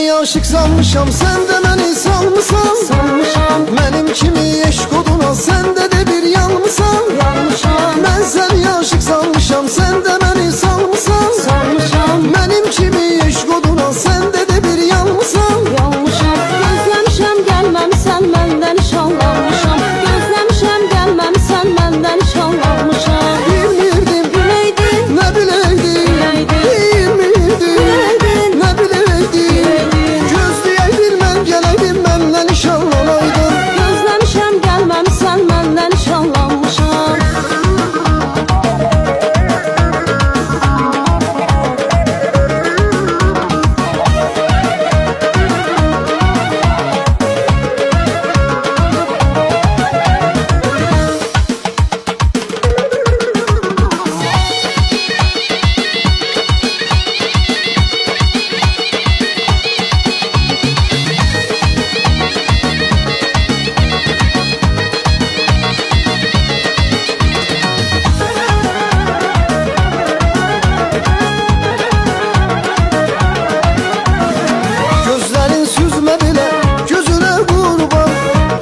Seni aşık sanmışam, sen de beni salmışam. Benim kimi eşk oduna, sende de bir yanmışam. Ben seni aşık sanmışam, sen de beni salmışam. Benim kimi eşk oduna, sende de bir yanmışam. Gözlemişəm gəlməmisən, məndən nişanlanmışam. Gözlemişəm gəlməmisən, məndən nişanlanmışam. Bilmirdim, Bileydin, ne bileydim. Bilmirdim, ne bileydim. Gözleyeydim, ben geleydim, benimle nişanlanaydın. gözlemişəm gəlməmisən, məndən nişanlanmışam. Gözlerin süzme bile, gözüne kurban.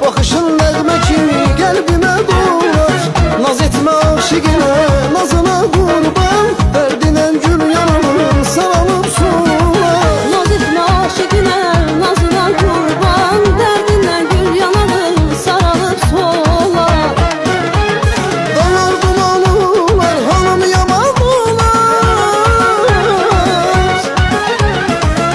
Bakışın nəğmə kimi qəlbimə dolar. Naz etmə aşıqına, nazına qurban. Dərdinə gül yanarım, saralıb solar. Naz etmə aşıqına, nazına qurban. Dərdindən gül yanarım, saralıb solar. Dalar dumanılar, hanım yaman olar.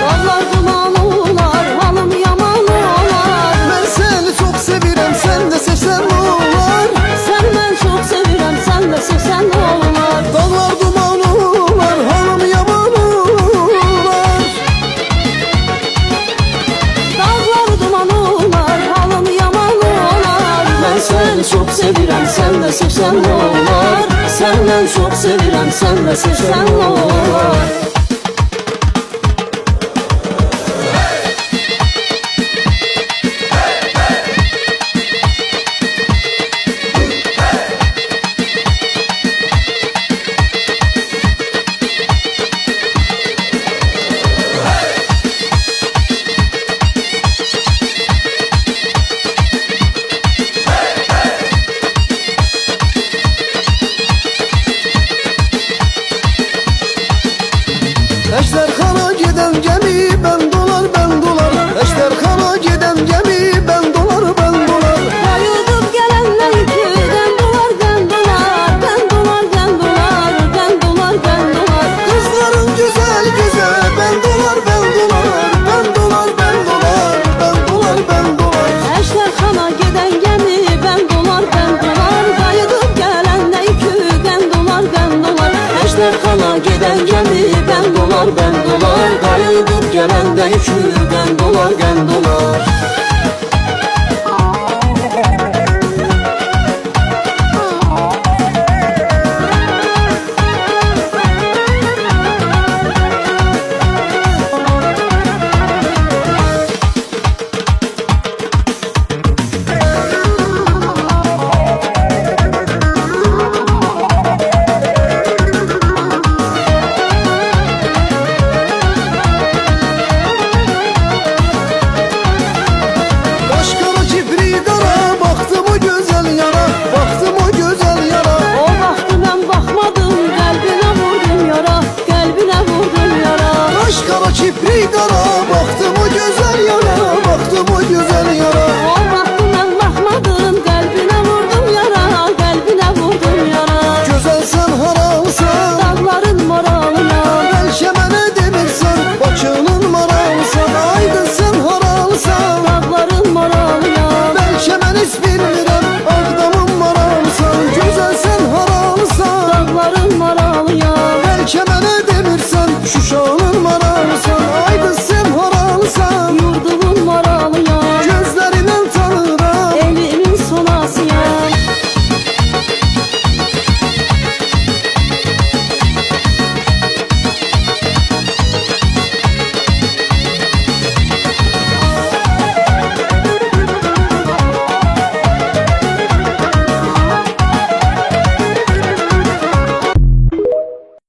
Dağlar duman olar, halım yaman olar. Ben seni çok sevirəm, sen de sevsən olar. Sen ben çok sevirəm, sen de sevsən olar. Dağlar duman olar, hanım yaman olar. Dağlar duman olar, halım yaman olar. Ben seni çok sevirəm, sen de sevsən olar. Senden çok sevirəm, sen de sevsən olar. Eşterxana giden gemi ben dolar, ben dolar. Eşterxana giden gemi ben dolar, ben dolar. Bayıldım gelenler yüküden dolar, ben dolar. Ben dolar, ben dolar, ben dolar, ben dolar. Kızların güzel güzel ben dolar, ben dolar. Ben dolar, ben dolar, ben dolar, ben dolar. Eşterxana giden gemi ben dolar, ben dolar. Bayıldım gelenler yüküden dolar, ben dolar. Eşterxana giden gemi ben dolar, ben dolar. Bayıldım gelende yüküden dolar, ben dolar.